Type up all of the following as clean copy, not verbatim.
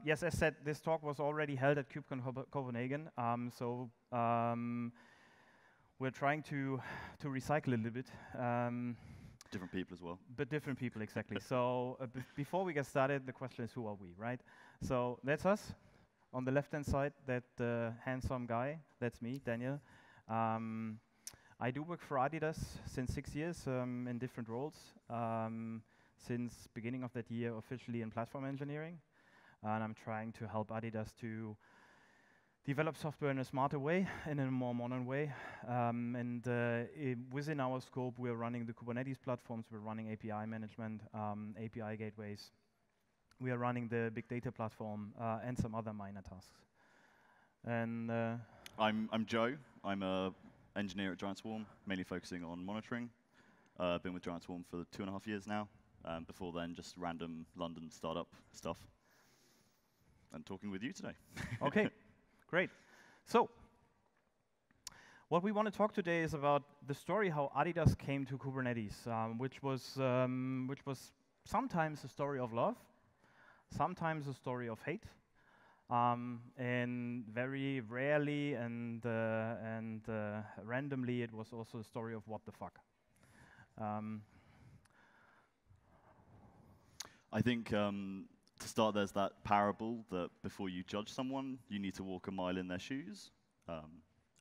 yes, as said, this talk was already held at KubeCon Copenhagen. We're trying to recycle a little bit. Different people as well. But different people, exactly. So before we get started, the question is, who are we, right? So that's us. On the left-hand side, that handsome guy, that's me, Daniel. I do work for Adidas since 6 years in different roles. Since beginning of that year, officially in platform engineering. And I'm trying to help Adidas to develop software in a smarter way, in a more modern way. Within our scope, we're running the Kubernetes platforms, we're running API management, API gateways. We are running the big data platform and some other minor tasks. And I'm Joe. I'm an engineer at GiantSwarm, mainly focusing on monitoring. I've been with GiantSwarm for 2.5 years now. Before then, just random London startup stuff. And talking with you today. Okay. Great. So, what we want to talk today is about the story how Adidas came to Kubernetes, which was sometimes a story of love, sometimes a story of hate, and very rarely and randomly it was also a story of what the fuck. I think to start, there's that parable that before you judge someone, you need to walk a mile in their shoes.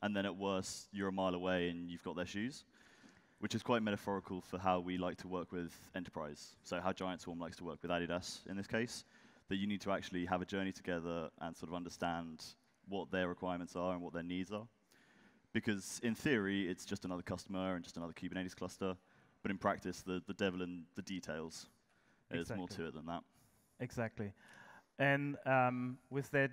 And then at worst, you're a mile away and you've got their shoes, which is quite metaphorical for how we like to work with enterprise. So how GiantSwarm likes to work with Adidas in this case, that you need to actually have a journey together and sort of understand what their requirements are and what their needs are. Because in theory, it's just another customer and just another Kubernetes cluster. But in practice, the devil in the details. There's more to it than that. Exactly, and with that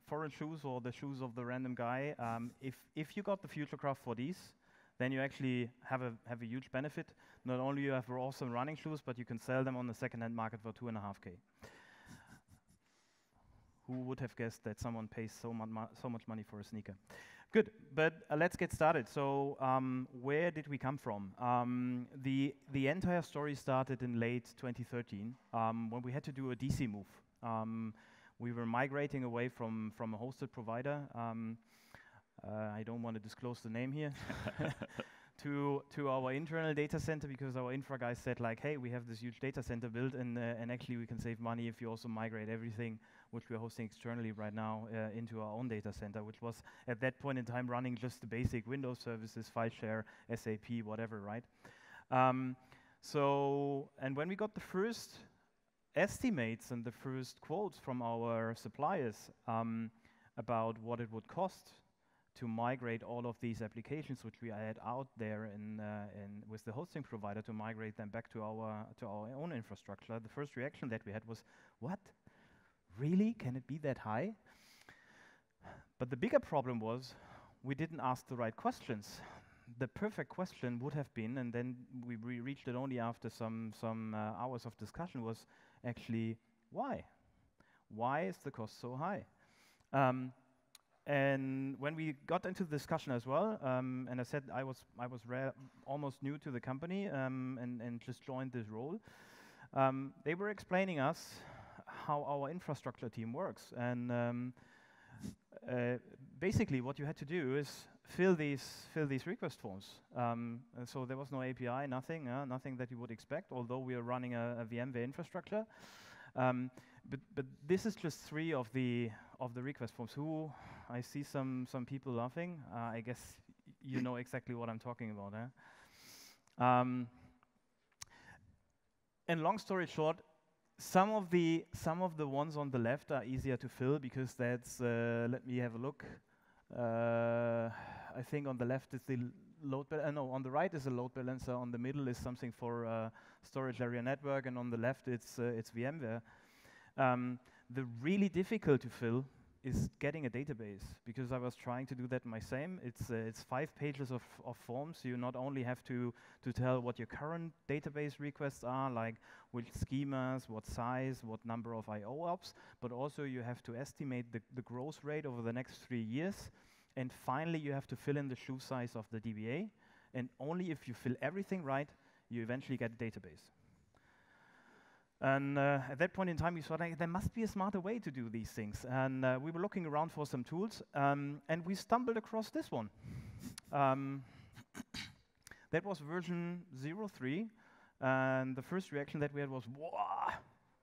foreign shoes or the shoes of the random guy, if you got the Futurecraft for these, then you actually have a huge benefit. Not only you have awesome running shoes, but you can sell them on the second-hand market for 2.5K. Who would have guessed that someone pays so much money for a sneaker? Good, but let's get started. So where did we come from? The entire story started in late 2013 when we had to do a DC move. We were migrating away from a hosted provider. I don't want to disclose the name here. to our internal data center, because our infra guys said like, hey, we have this huge data center built, and actually we can save money if you also migrate everything which we're hosting externally right now into our own data center, which was at that point in time running just the basic Windows services, file share, SAP, whatever, right? And when we got the first estimates and the first quotes from our suppliers about what it would cost to migrate all of these applications which we had out there with the hosting provider, to migrate them back to our own infrastructure, the first reaction that we had was, what? Really? Can it be that high? But the bigger problem was we didn't ask the right questions. The perfect question would have been, and then we reached it only after some hours of discussion, was actually why? Why is the cost so high? And when we got into the discussion as well, and I said I was almost new to the company and just joined this role, they were explaining us how our infrastructure team works. And basically what you had to do is fill these request forms. So there was no API, nothing that you would expect, although we are running a VMware infrastructure. But this is just 3 of the request forms. I see some people laughing. I guess you know exactly what I'm talking about. And long story short, some of the ones on the left are easier to fill because that's. Let me have a look. I think on the left is the load balancer. No, on the right is a load balancer. On the middle is something for storage area network, and on the left it's VMware. The really difficult to fill is getting a database, because I was trying to do that myself. It's 5 pages of forms. You not only have to tell what your current database requests are, like which schemas, what size, what number of I/O ops, but also you have to estimate the growth rate over the next 3 years. And finally, you have to fill in the shoe size of the DBA. And only if you fill everything right, you eventually get a database. And at that point in time, we thought like, there must be a smarter way to do these things. And we were looking around for some tools, and we stumbled across this one. That was version 0.3, and the first reaction that we had was, wow,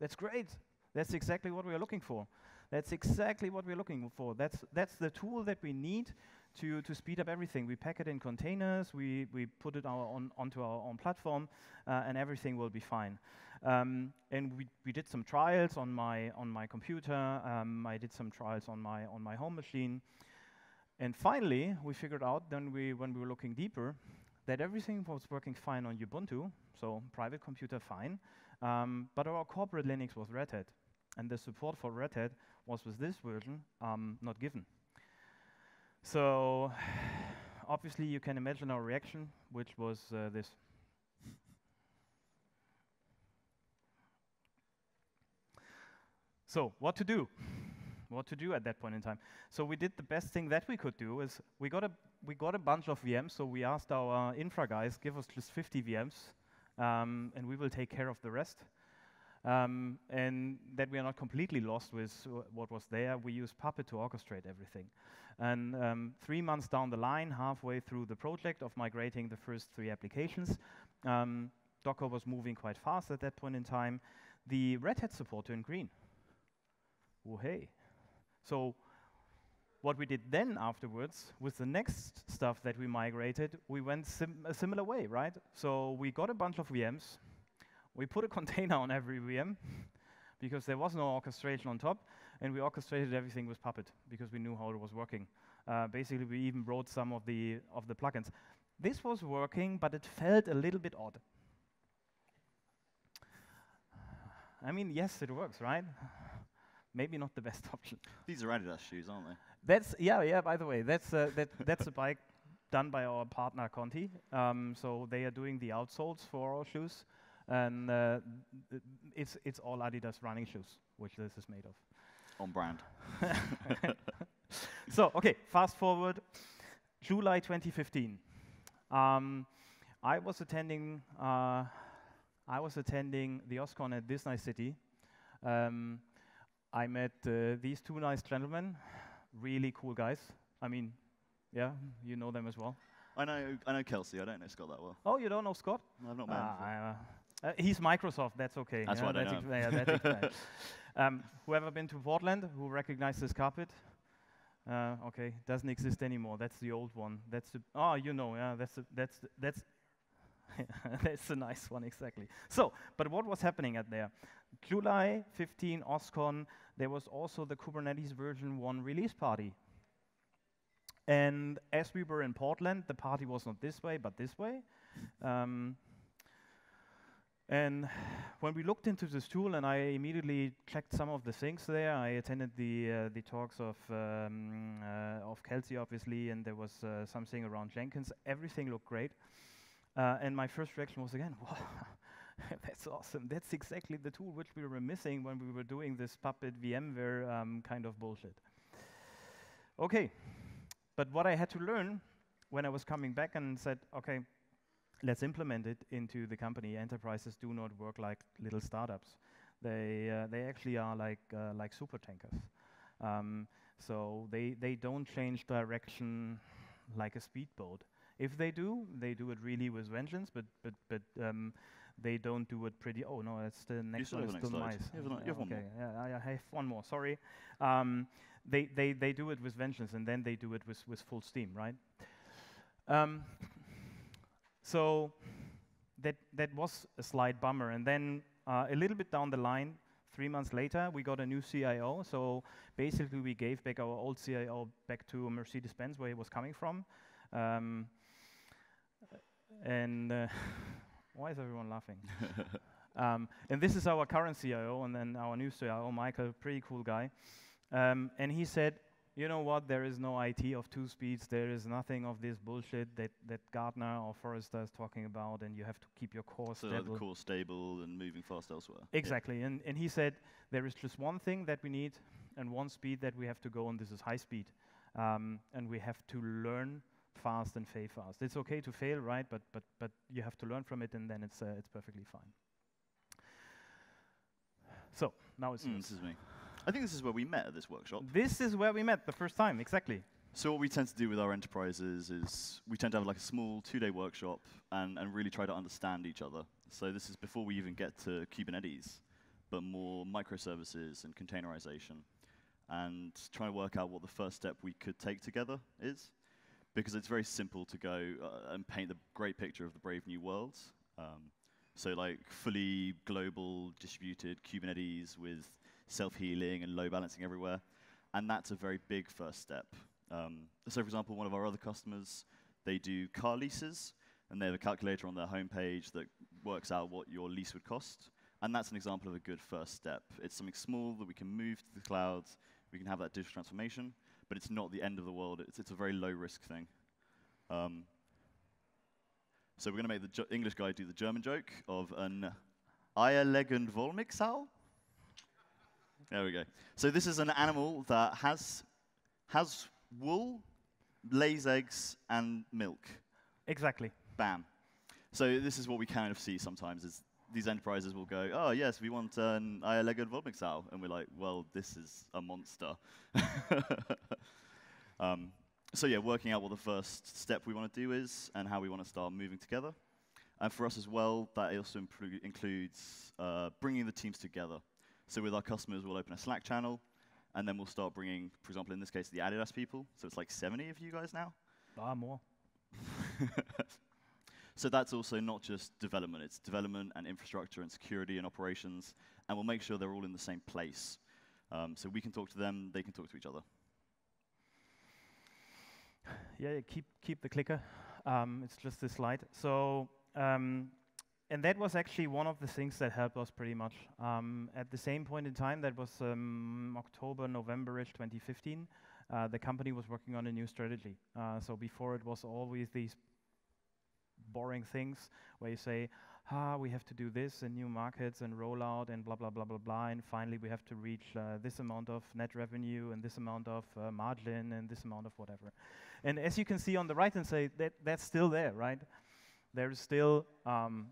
that's great. That's exactly what we are looking for. That's exactly what we're looking for. That's the tool that we need to speed up everything. We pack it in containers, we put it onto our own platform, and everything will be fine. And we did some trials on my computer. I did some trials on my home machine. And finally, we figured out when we were looking deeper that everything was working fine on Ubuntu, so private computer fine, but our corporate Linux was Red Hat, and the support for Red Hat was with this version not given. So obviously you can imagine our reaction, which was this. So what to do? What to do at that point in time? So we did the best thing that we could do is we got a bunch of VMs. So we asked our infra guys, give us just 50 VMs, and we will take care of the rest. And that we are not completely lost with what was there. We used Puppet to orchestrate everything. And 3 months down the line, halfway through the project of migrating the first 3 applications, Docker was moving quite fast at that point in time. The Red Hat support turned green. Oh, hey. So what we did then afterwards, with the next stuff that we migrated, we went a similar way, right? So we got a bunch of VMs. We put a container on every VM, because there was no orchestration on top, and we orchestrated everything with Puppet, because we knew how it was working. Basically, we even wrote some of the plugins. This was working, but it felt a little bit odd. I mean, yes, it works, right? Maybe not the best option. These are Adidas shoes, aren't they? That's yeah. By the way, that's a bike done by our partner Conti. So they are doing the outsoles for our shoes, and it's all Adidas running shoes, which this is made of. On brand. So okay, fast forward, July 2015. I was attending the OSCON at this nice city. I met these 2 nice gentlemen, really cool guys. I mean, yeah, you know them as well. I know Kelsey. I don't know Scott that well. Oh, you don't know Scott? I've not met him. He's Microsoft. That's okay. That's what I know. Yeah, that's explained. Whoever been to Portland, who recognized this carpet? Okay, doesn't exist anymore. That's the old one. That's the you know, yeah. That's that's a nice one, exactly. So, but what was happening at there? July 15, OSCON, there was also the Kubernetes version 1 release party. And as we were in Portland, the party was not this way, but this way. And when we looked into this tool, and I immediately checked some of the things there, I attended the talks of Kelsey, obviously, and there was something around Jenkins. Everything looked great. And my first reaction was again, wow, that's awesome. That's exactly the tool which we were missing when we were doing this Puppet VMware kind of bullshit. Okay, but what I had to learn when I was coming back and said, okay, let's implement it into the company. Enterprises do not work like little startups. They actually are like super tankers. So they don't change direction like a speedboat. If they do it really with vengeance, but they don't do it pretty. Oh no, that's the next one. Is still nice. You have one more. Yeah, I have one more. Sorry. They do it with vengeance, and then they do it with full steam, right? So that was a slight bummer, and then a little bit down the line, 3 months later, we got a new CIO. So basically, we gave back our old CIO back to Mercedes-Benz, where he was coming from. Why is everyone laughing? And this is our current CIO, and then our new CIO, Michael, pretty cool guy. And he said, you know what, there is no IT of 2 speeds, there is nothing of this bullshit that Gartner or Forrester is talking about, and you have to keep your core stable. So the core stable and moving fast elsewhere. Exactly, yeah. And he said, there is just one thing that we need, and one speed that we have to go, and this is high speed. And we have to learn fast and fail fast. It's okay to fail, right? But you have to learn from it, and then it's perfectly fine. So now it's yours. This is me. I think this is where we met at this workshop. This is where we met the first time, exactly. So what we tend to do with our enterprises is we tend to have like a small 2-day workshop and really try to understand each other. So this is before we even get to Kubernetes, but more microservices and containerization, and trying to work out what the first step we could take together is. Because it's very simple to go and paint the great picture of the brave new world. So like fully global distributed Kubernetes with self-healing and load balancing everywhere. And that's a very big first step. So for example, one of our other customers, they do car leases, and they have a calculator on their homepage that works out what your lease would cost. And that's an example of a good first step. It's something small that we can move to the cloud, we can have that digital transformation, but it's not the end of the world. It's a very low-risk thing. So we're going to make the English guy do the German joke of an eierlegend Wollmilchsau. There we go. So this is an animal that has wool, lays eggs, and milk. Exactly. Bam. So this is what we kind of see sometimes is these enterprises will go, oh, yes, we want an eierlegend Wollmilchsau. And we're like, well, this is a monster. So yeah, working out what the first step we want to do is and how we want to start moving together. And for us as well, that also includes bringing the teams together. So with our customers, we'll open a Slack channel, and then we'll start bringing, for example, in this case, the adidas people. So it's like 70 of you guys now. More. So that's also not just development. It's development and infrastructure and security and operations, and we'll make sure they're all in the same place. So we can talk to them, they can talk to each other. Yeah, keep the clicker. It's just this slide. So, and that was actually one of the things that helped us pretty much. At the same point in time, that was October, November-ish 2015, the company was working on a new strategy. So before it was always these boring things where you say, we have to do this in new markets and roll out and blah, blah, blah, blah, blah, and finally we have to reach this amount of net revenue and this amount of margin and this amount of whatever. And as you can see on the right-hand side, that's still there, right? There's still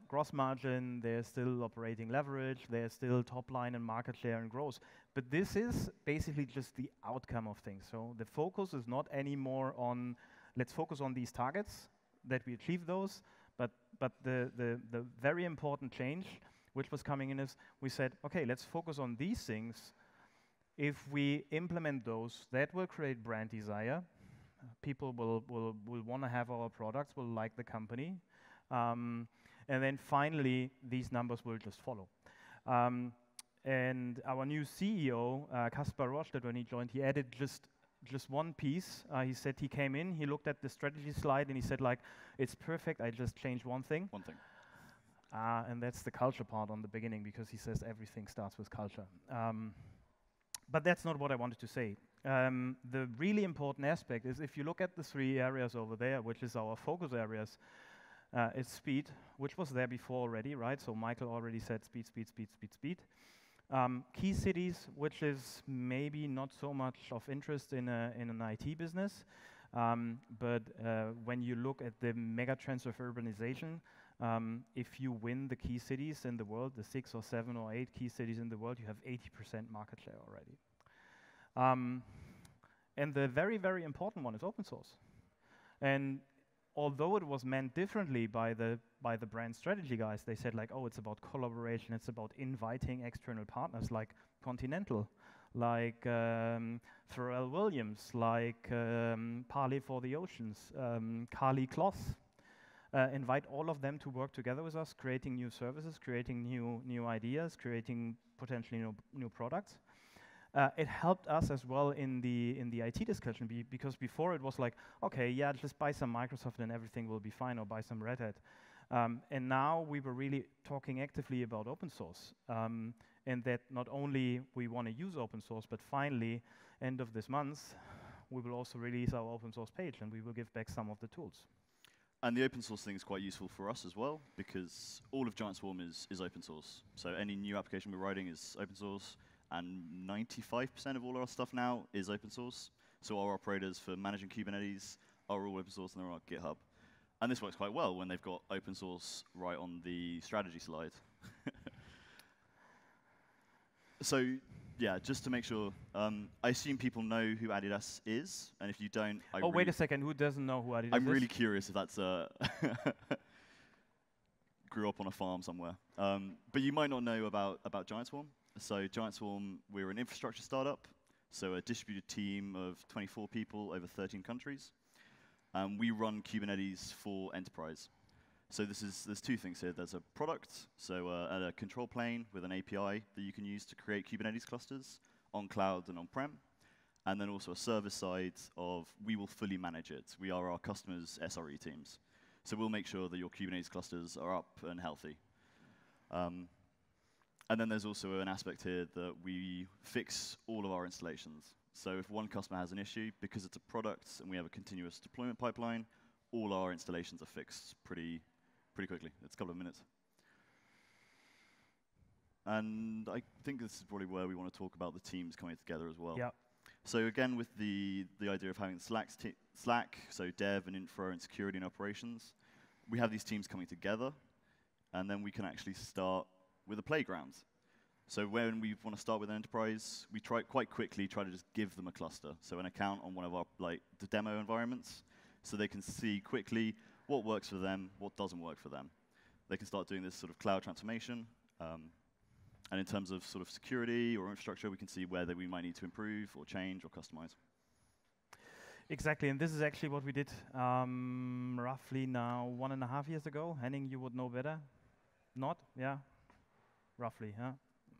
gross margin, there's still operating leverage, there's still top line and market share and growth. But this is basically just the outcome of things. So the focus is not anymore on, let's focus on these targets, that we achieve those, but the very important change which was coming in is we said, okay, let's focus on these things. If we implement those, that will create brand desire. People will want to have our products, will like the company. And then finally, these numbers will just follow. And our new CEO, Kaspar Rohrstedt, when he joined, he added just one piece. He said he came in, he looked at the strategy slide, and he said, like, it's perfect, I just changed one thing. One thing. And that's the culture part on the beginning, because he says everything starts with culture. But that's not what I wanted to say. The really important aspect is if you look at the 3 areas over there, which is our focus areas, it's speed, which was there before already, right? So Michael already said speed, speed, speed, speed, speed. Key cities, which is maybe not so much of interest in an IT business, but when you look at the mega trends of urbanization, if you win the key cities in the world, the 6 or 7 or 8 key cities in the world, you have 80% market share already. And the very, very important one is open source. And although it was meant differently by the brand strategy guys, they said like, oh, it's about collaboration, it's about inviting external partners like Continental, like Pharrell Williams, like Parley for the Oceans, Carly Kloss. Invite all of them to work together with us, creating new services, creating new ideas, creating potentially new products. It helped us as well in the IT discussion because before it was like, okay, yeah, just buy some Microsoft and everything will be fine, or buy some Red Hat. And now we were really talking actively about open source, and that not only we want to use open source, but finally, end of this month, we will also release our open source page, and we will give back some of the tools. And the open source thing is quite useful for us as well, because all of GiantSwarm is open source. So any new application we're writing is open source, and 95% of all our stuff now is open source. So our operators for managing Kubernetes are all open source, and they're on GitHub. And this works quite well when they've got open source right on the strategy slide. So yeah, just to make sure, I assume people know who Adidas is, and if you don't, Wait a second. Who doesn't know who Adidas is? I'm really curious if that's grew up on a farm somewhere. But you might not know about GiantSwarm. So GiantSwarm, we're an infrastructure startup, so a distributed team of 24 people over 13 countries. We run Kubernetes for enterprise. So there's two things here. There's a product, so a control plane with an API that you can use to create Kubernetes clusters on cloud and on-prem. And then also a service side of we will fully manage it. We are our customers' SRE teams. So we'll make sure that your Kubernetes clusters are up and healthy. And then there's also an aspect here that we fix all of our installations. So if one customer has an issue, because it's a product and we have a continuous deployment pipeline, all our installations are fixed pretty quickly. It's a couple of minutes. And I think this is probably where we want to talk about the teams coming together as well. Yeah. So again, with the idea of having Slack, so dev and infra and security and operations, we have these teams coming together, and then we can actually start with a playground. So when we want to start with an enterprise, we quite quickly try to just give them a cluster, so an account on one of our the demo environments, so they can see quickly what works for them, what doesn't work for them. They can start doing this sort of cloud transformation. And in terms of sort of security or infrastructure, we can see whether we might need to improve or change or customize. Exactly, and this is actually what we did roughly now 1.5 years ago. Henning, you would know better. Not? Yeah? Roughly, huh?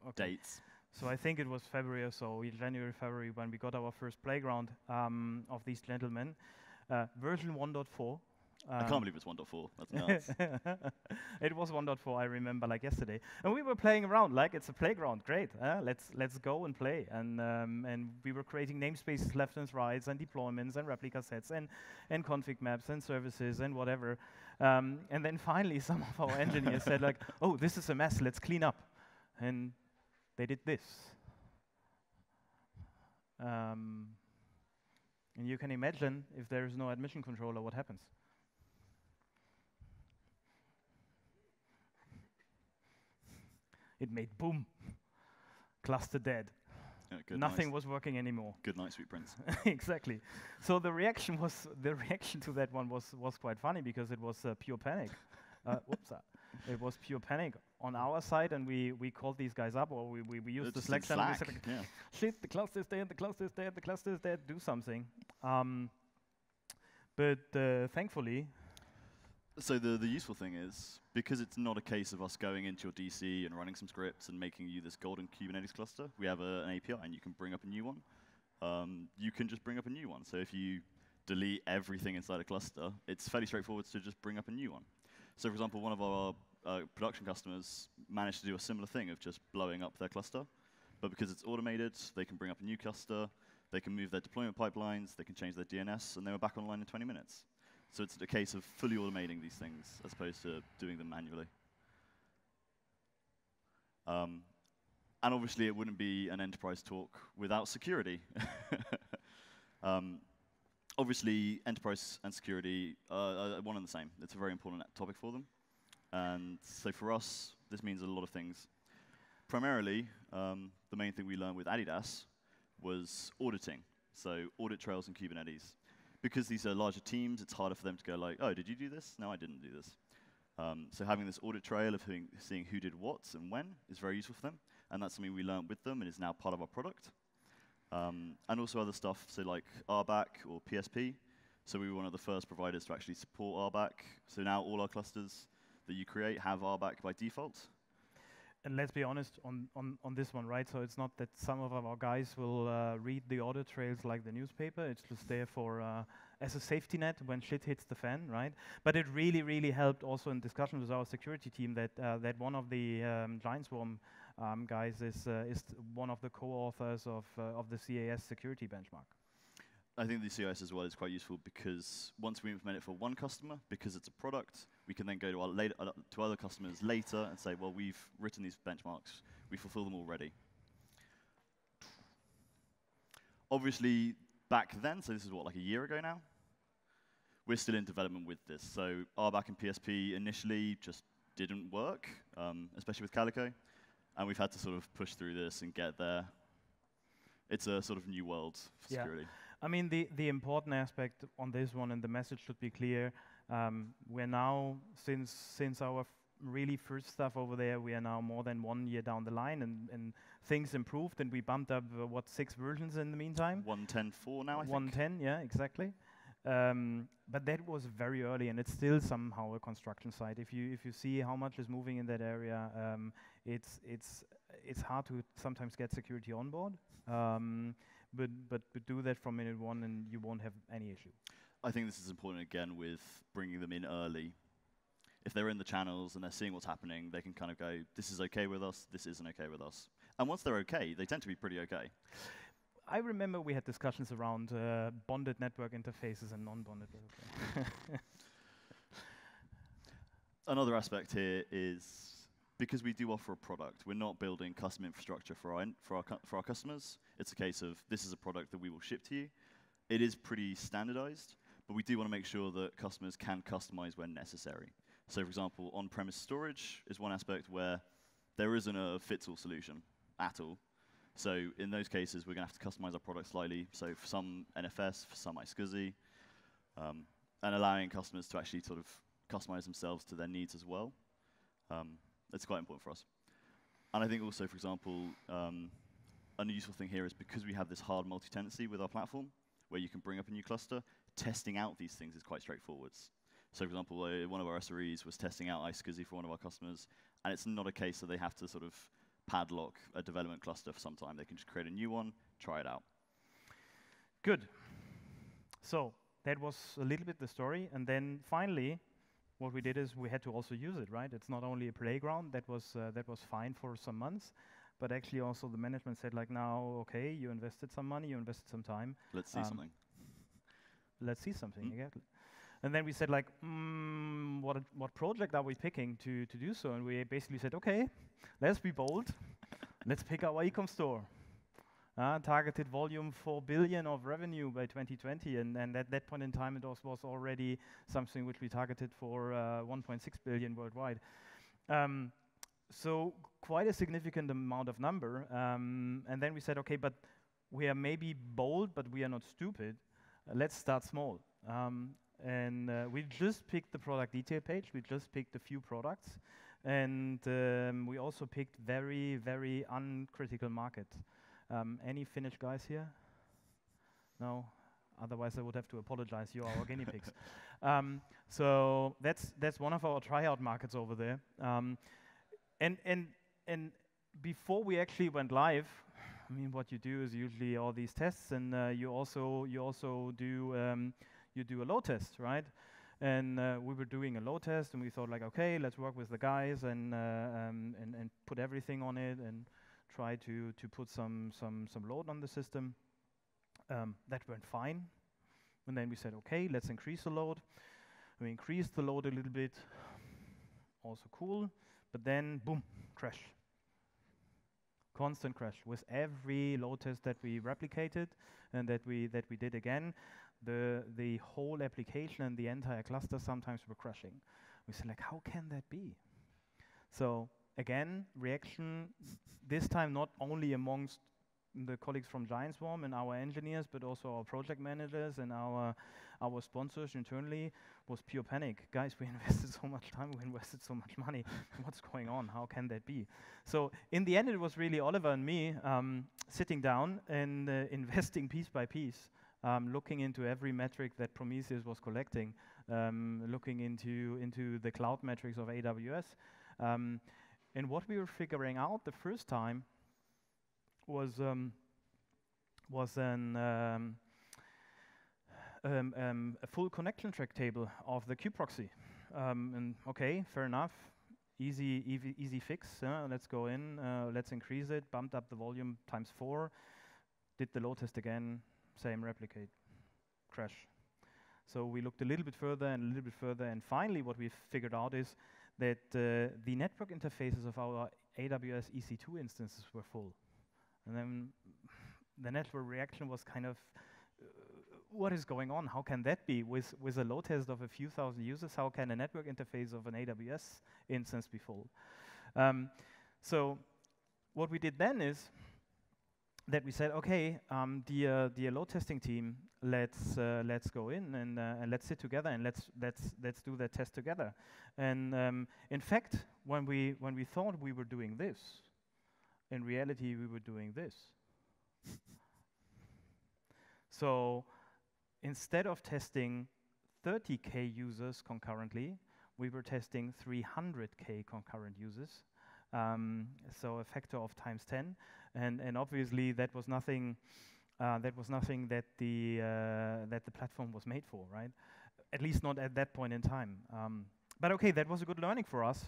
Okay. Dates. So I think it was February or so, January, February, when we got our first playground of these gentlemen. Version 1.4. I can't believe it's 1.4. That's nuts. It was 1.4, I remember, like yesterday. And we were playing around, like it's a playground, great. Let's go and play. And we were creating namespaces left and right, and deployments, and replica sets, and config maps, and services, and whatever. And then finally, some of our engineers said, like, oh, this is a mess, let's clean up. And they did this. And you can imagine, if there is no admission controller, what happens. It made boom, cluster dead. Yeah, Nothing was working anymore. Good night, sweet prince. Exactly. So the reaction to that one was quite funny because it was pure panic. It was pure panic on our side, and we called these guys up, or we used the Slack channel. We said, like, yeah. shit, the cluster is dead, the cluster is dead, the cluster is dead. Do something. But thankfully. So the useful thing is, because it's not a case of us going into your DC and running some scripts and making you this golden Kubernetes cluster, we have an API and you can bring up a new one. You can just bring up a new one. So if you delete everything inside a cluster, it's fairly straightforward to just bring up a new one. So for example, one of our production customers managed to do a similar thing of just blowing up their cluster. But because it's automated, they can bring up a new cluster, they can move their deployment pipelines, they can change their DNS, and they were back online in 20 minutes. So it's a case of fully automating these things as opposed to doing them manually. And obviously, it wouldn't be an enterprise talk without security. Obviously, enterprise and security are one and the same. It's a very important topic for them. And so for us, this means a lot of things. Primarily, the main thing we learned with Adidas was auditing. So audit trails in Kubernetes. Because these are larger teams, it's harder for them to go like, oh, did you do this? No, I didn't do this. So having this audit trail of seeing who did what and when is very useful for them. And that's something we learned with them and is now part of our product. And also other stuff, so like RBAC or PSP. So we were one of the first providers to actually support RBAC. So now all our clusters that you create have RBAC by default. And let's be honest on this one, right? So it's not that some of our guys will read the audit trails like the newspaper. It's just there for as a safety net when shit hits the fan, right? But it really, really helped also in discussion with our security team that that one of the GiantSwarm guys is one of the co-authors of the CAS security benchmark. I think the CIS as well is quite useful because once we implement it for one customer, because it's a product, we can then go to to other customers later and say, well, we've written these benchmarks, we fulfill them already. Obviously, back then, so this is what, like a year ago now? We're still in development with this. So RBAC and PSP initially just didn't work, especially with Calico. and we've had to sort of push through this and get there. It's a sort of new world for security. I mean, the important aspect on this one, and the message should be clear, we're now, since our really first stuff over there, we are now more than 1 year down the line, and things improved, and we bumped up, 6 versions in the meantime? 1.10.4 now, I think. 1.10, yeah, exactly. But that was very early, and it's still somehow a construction site. If you see how much is moving in that area, it's hard to sometimes get security on board. But do that from minute one, and you won't have any issue. I think this is important again with bringing them in early. If they're in the channels and they're seeing what's happening, they can kind of go, this is okay with us, this isn't okay with us. And once they're okay, they tend to be pretty okay. I remember we had discussions around bonded network interfaces and non-bonded. Another aspect here is, because we do offer a product, we're not building custom infrastructure for our customers. It's a case of, this is a product that we will ship to you. It is pretty standardized, but we do want to make sure that customers can customize when necessary. So for example, on-premise storage is one aspect where there isn't a fits-all solution at all. So in those cases, we're going to have to customize our product slightly. So for some NFS, for some iSCSI, and allowing customers to actually sort of customize themselves to their needs as well. It's quite important for us. And I think also, for example, a useful thing here is because we have this hard multi-tenancy with our platform, where you can bring up a new cluster, testing out these things is quite straightforward. So for example, one of our SREs was testing out iSCSI for one of our customers, and it's not a case that they have to sort of padlock a development cluster for some time. They can just create a new one, try it out. Good. So that was a little bit the story, and then finally, what we did is we had to also use it, right? It's not only a playground. That was fine for some months, but actually also the management said, like, now, okay, you invested some money, you invested some time. Let's see something. Let's see something, exactly. And then we said, like, what project are we picking to do so? And we basically said, okay, let's be bold. Let's pick our e-com store. Targeted volume 4 billion of revenue by 2020, and at that point in time, it was already something which we targeted for 1.6 billion worldwide. So quite a significant amount of number. And then we said, okay, but we are maybe bold, but we are not stupid. Let's start small. And we just picked the product detail page. We just picked a few products. And we also picked very, very uncritical markets. Any Finnish guys here? No? Otherwise, I would have to apologize. You are our guinea pigs. So that's one of our tryout markets over there. And before we actually went live, I mean, what you do is usually all these tests, and you also do a load test, right? And we were doing a load test, and we thought, like, okay, let's work with the guys and put everything on it and try to put some load on the system. That went fine. And then we said, okay, let's increase the load. We increased the load a little bit. Also cool. But then, boom, crash. Constant crash. With every load test that we replicated and that we did again, the whole application and the entire cluster sometimes were crashing. We said, like, how can that be? So again, reaction, this time not only amongst the colleagues from GiantSwarm and our engineers, but also our project managers and our sponsors internally, was pure panic. Guys, we invested so much time, we invested so much money. What's going on? How can that be? So in the end, it was really Oliver and me sitting down and investing piece by piece, looking into every metric that Prometheus was collecting, looking into the cloud metrics of AWS. And what we were figuring out the first time was a full connection track table of the kube-proxy. And okay, fair enough, easy fix. Let's go in, let's increase it, bumped up the volume times 4, did the load test again, same replicate, crash. So we looked a little bit further and a little bit further, and finally what we figured out is that the network interfaces of our AWS EC2 instances were full. And then the network reaction was kind of, what is going on? How can that be? With a load test of a few thousand users, how can a network interface of an AWS instance be full? So what we did then is that we said, okay, the load testing team, let's go in and let's sit together and let's do that test together. And in fact, when we thought we were doing this, in reality we were doing this. So instead of testing 30K users concurrently, we were testing 300K concurrent users. So a factor of times 10. And obviously that was nothing that the platform was made for, right? At least not at that point in time. But okay, that was a good learning for us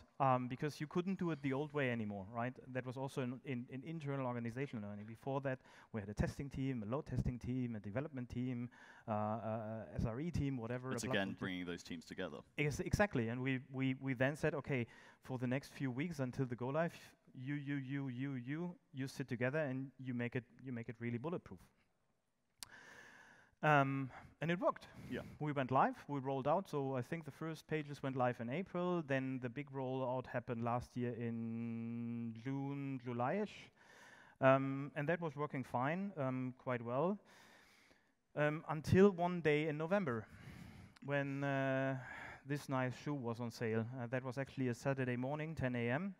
because you couldn't do it the old way anymore, right? That was also in internal organizational learning. Before that, we had a testing team, a load testing team, a development team, SRE team, whatever. It's again bringing those teams together. Exactly, and we then said, okay, for the next few weeks until the go live, you sit together and you make it really bulletproof. And it worked. Yeah. We went live, we rolled out, so I think the first pages went live in April, then the big rollout happened last year in June, July-ish. And that was working fine, quite well, until one day in November, when this nice shoe was on sale. That was actually a Saturday morning, 10 a.m.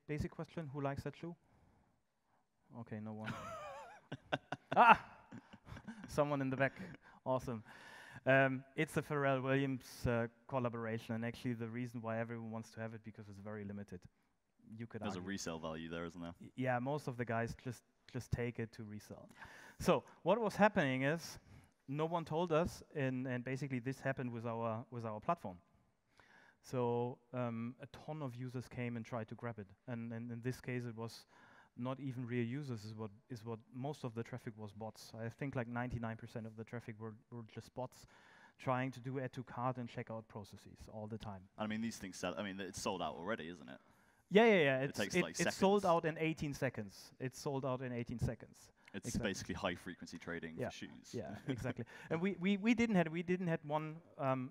Basic question, who likes that shoe? Okay, no one. Ah! Someone in the back. Awesome. It's a Pharrell Williams collaboration, and actually the reason why everyone wants to have it because it's very limited. You could There's argue. a resale value there, isn't there? Yeah, most of the guys just take it to resell. So what was happening is no one told us, and basically this happened with our platform. So a ton of users came and tried to grab it, and in this case it was not even real users is what most of the traffic was bots. I think like 99% of the traffic were just bots trying to do add to cart and checkout processes all the time. I mean, these things sell. I mean, it's sold out already, isn't it? Yeah. It takes like it's sold out in 18 seconds. It's sold out in 18 seconds. It's exactly. basically high frequency trading for shoes. Yeah, exactly. And we didn't have one.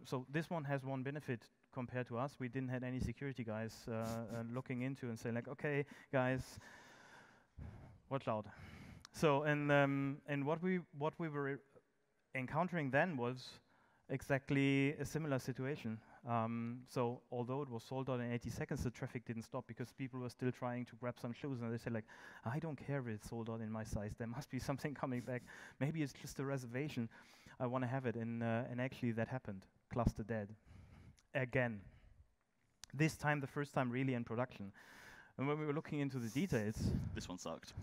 So this one has one benefit compared to us. We didn't have any security guys looking into and saying like, okay, guys, watch out. So and what we were encountering then was exactly a similar situation. So although it was sold out in 80 seconds, the traffic didn't stop because people were still trying to grab some shoes, and they said like, I don't care if it's sold out in my size. There must be something coming back. Maybe it's just a reservation. I want to have it, and actually that happened. Cluster dead. Again. This time, the first time really in production. And when we were looking into the details, this one sucked.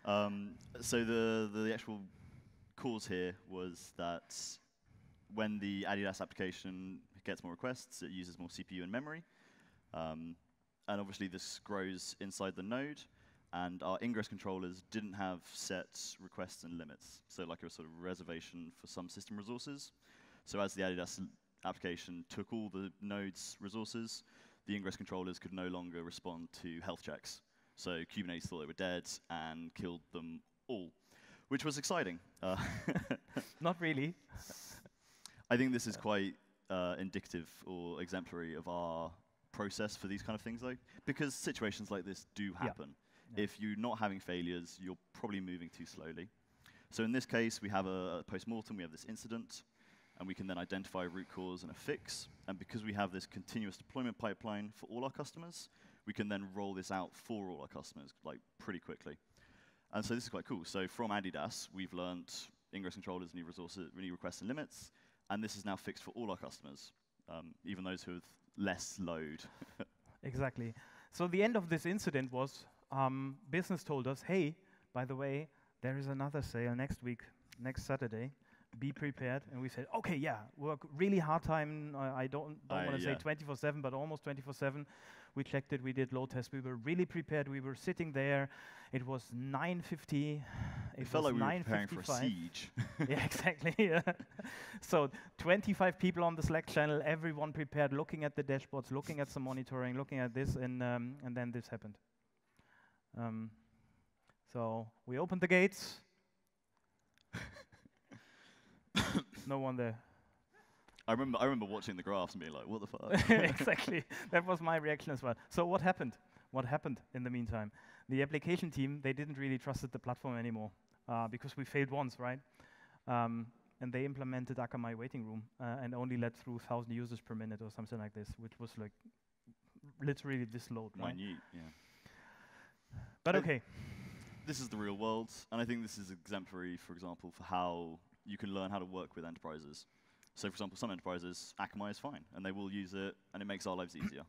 So the actual cause here was that when the Adidas application gets more requests, it uses more CPU and memory. And obviously this grows inside the node, and our ingress controllers didn't have set requests and limits. So like a sort of reservation for some system resources. So as the Adidas application took all the node's resources, the ingress controllers could no longer respond to health checks. So Kubernetes thought they were dead and killed them all, which was exciting. Not really. I think this is quite indicative or exemplary of our process for these kind of things, though, because situations like this do happen. Yeah. If you're not having failures, you're probably moving too slowly. So in this case, we have a post-mortem, we have this incident, and we can then identify a root cause and a fix. And because we have this continuous deployment pipeline for all our customers, we can then roll this out for all our customers like pretty quickly. And so this is quite cool. So from Adidas, we've learned ingress controllers, new resources, new requests and limits, and this is now fixed for all our customers, even those who have less load. Exactly. So the end of this incident was business told us, hey, by the way, there is another sale next week, next Saturday. Be prepared. And we said, okay, yeah, work really hard time. I don't want to say 24/7, but almost 24/7. We checked it. We did load tests. We were really prepared. We were sitting there. It was 9:50. It felt like we were preparing for a siege. Yeah, exactly. Yeah. So 25 people on the Slack channel, everyone prepared, looking at the dashboards, looking at some monitoring, looking at this, and then this happened. So we opened the gates. No one there. I remember watching the graphs and being like, what the fuck? Exactly. That was my reaction as well. So what happened? What happened in the meantime? The application team, they didn't really trusted the platform anymore because we failed once, right? And they implemented Akamai waiting room and only let through 1,000 users per minute or something like this, which was like literally this load, right? Minute, yeah. But okay. This is the real world, and I think this is exemplary, for example, for how you can learn how to work with enterprises. So, for example, some enterprises, Akamai is fine, and they will use it, and it makes our lives easier.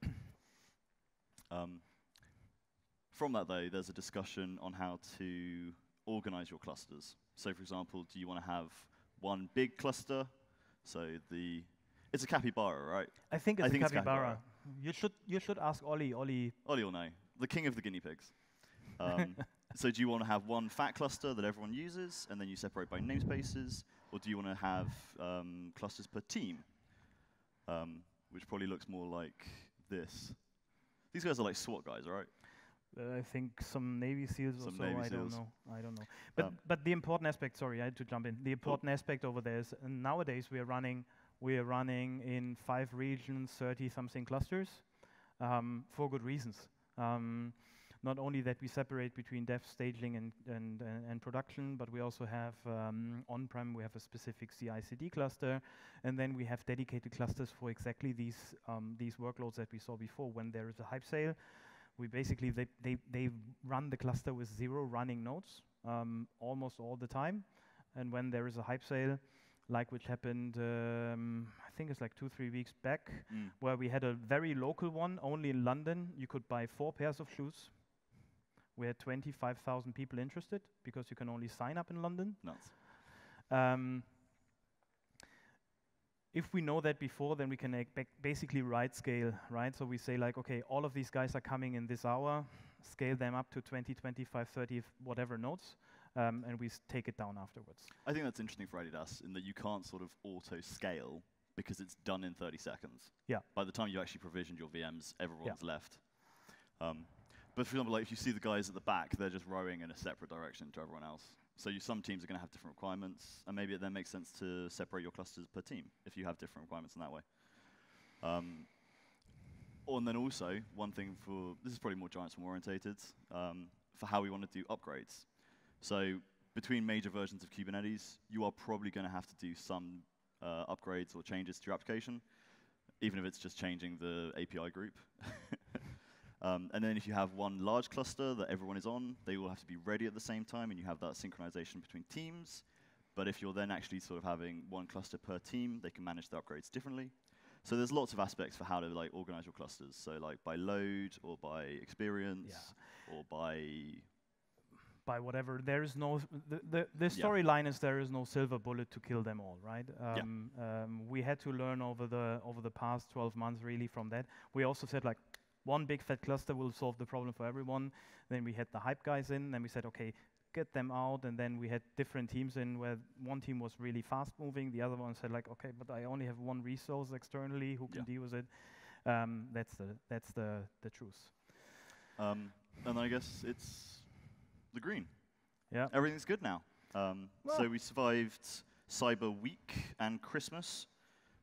From that, though, there's a discussion on how to organize your clusters. So, for example, do you want to have one big cluster? So it's a capybara, right? I think it's a capybara. You should ask Ollie. Ollie will know. The king of the guinea pigs. So do you want to have one fat cluster that everyone uses, and then you separate by namespaces, or do you want to have clusters per team, which probably looks more like this? These guys are like SWAT guys, right? I think some Navy SEALs or so. I don't know. But the important aspect. Sorry, I had to jump in. The important aspect over there is nowadays we are running in 5 regions, 30-something clusters, for good reasons. Not only that we separate between dev, staging, and production, but we also have on-prem, we have a specific CI/CD cluster, and then we have dedicated clusters for exactly these workloads that we saw before. When there is a hype sale, we basically, they run the cluster with 0 running nodes almost all the time. And when there is a hype sale, like which happened, I think it's like 2-3 weeks back, where we had a very local one, only in London. You could buy 4 pairs of shoes. We had 25,000 people interested because you can only sign up in London. Nuts. If we know that before, then we can basically right scale, right? So we say like, okay, all of these guys are coming in this hour, scale them up to 20, 25, 30, whatever nodes, and we take it down afterwards. I think that's interesting for Adidas in that you can't sort of auto-scale because it's done in 30 seconds. Yeah. By the time you actually provisioned your VMs, everyone's left. But for example, like if you see the guys at the back, they're just rowing in a separate direction to everyone else. So some teams are going to have different requirements, and maybe it then makes sense to separate your clusters per team if you have different requirements in that way. And then also, one thing this is probably more GiantSwarm orientated, for how we want to do upgrades. So between major versions of Kubernetes, you are probably going to have to do some upgrades or changes to your application, even if it's just changing the API group. And then if you have one large cluster that everyone is on, they all have to be ready at the same time, and you have that synchronization between teams. But if you're then actually sort of having one cluster per team, they can manage the upgrades differently. So there's lots of aspects for how to like organize your clusters. So like by load or by experience or by whatever. There is no the storyline is there is no silver bullet to kill them all, right? We had to learn over the past 12 months really from that. We also said like one big fat cluster will solve the problem for everyone. Then we had the hype guys in, then we said okay, get them out, and then we had different teams in where one team was really fast moving, the other one said like okay, but I only have one resource externally who can deal with it. That's the truth. And then I guess it's the green. Yeah. Everything's good now. So we survived Cyber Week and Christmas.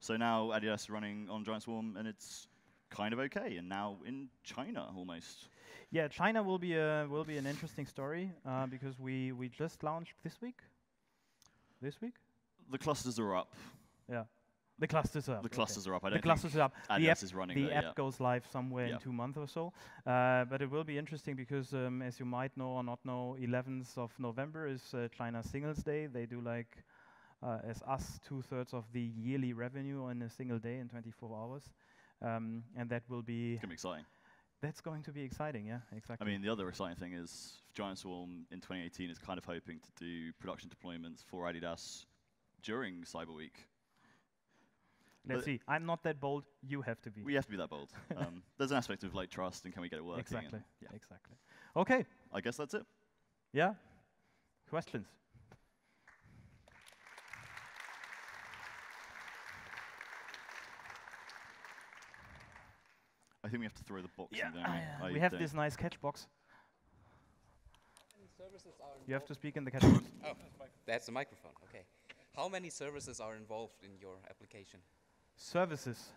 So now Adidas is running on GiantSwarm, and it's kind of okay. And now in China almost. Yeah, China will be an interesting story because we just launched this week. This week? The clusters are up. Yeah. The clusters are up. The clusters are up. I the don't clusters are up. Adidas is running the app goes live somewhere in 2 months or so. But it will be interesting because, as you might know or not know, 11th of November is China Singles Day. They do like, as us, 2/3 of the yearly revenue in a single day in 24 hours. And that will be... It's going to be exciting. That's going to be exciting, yeah, exactly. I mean, the other exciting thing is GiantSwarm in 2018 is kind of hoping to do production deployments for Adidas during Cyber Week. Let's see. I'm not that bold. You have to be. We have to be that bold. There's an aspect of like trust and can we get it working. Exactly. Exactly. Okay. I guess that's it. Yeah. Questions? I think we have to throw the box in, don't we? We have this nice catch box. You have to speak in the catch box. Oh, that's the microphone. Okay. How many services are involved in your application? Services.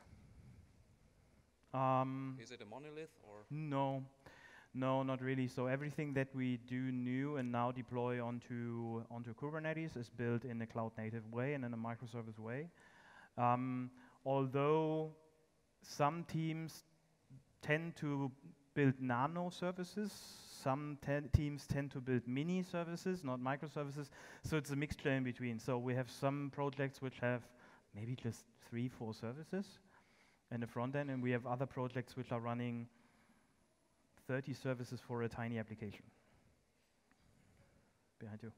Is it a monolith or? No, no, not really. So everything that we do new and now deploy onto Kubernetes is built in a cloud-native way and in a microservice way. Although some teams tend to build nano services, some teams tend to build mini services, not microservices. So it's a mixture in between. So we have some projects which have maybe just 3-4 services in the front end, and we have other projects which are running 30 services for a tiny application. Behind you.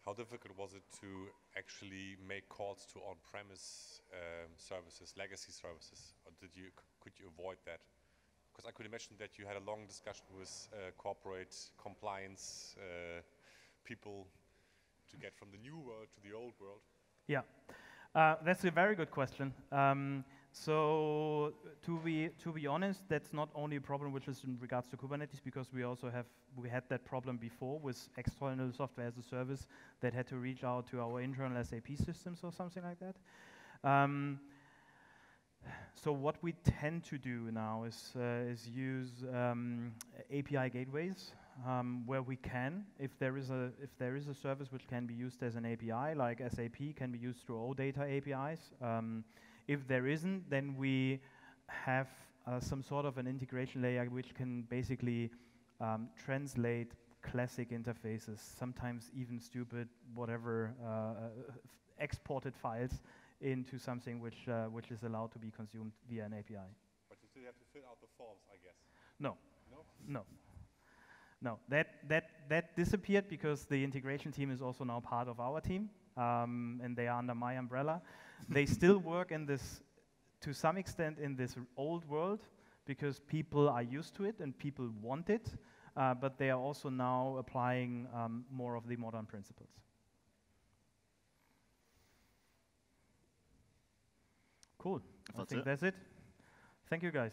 How difficult was it to actually make calls to on-premise services, legacy services, or could you avoid that? Because I could imagine that you had a long discussion with corporate compliance people to get from the new world to the old world. Yeah, that's a very good question. So to be honest, that's not only a problem which is in regards to Kubernetes, because we had that problem before with external software as a service that had to reach out to our internal SAP systems or something like that. So what we tend to do now is use API gateways where we can, if there is a service which can be used as an API, like SAP can be used through OData APIs. If there isn't, then we have some sort of an integration layer which can basically translate classic interfaces, sometimes even stupid, whatever, exported files into something which is allowed to be consumed via an API. But you still have to fill out the forms, I guess. No. No? No. That disappeared because the integration team is also now part of our team, and they are under my umbrella. They still work in this, to some extent, in this old world because people are used to it and people want it, but they are also now applying more of the modern principles. Cool. I think that's it. Thank you, guys.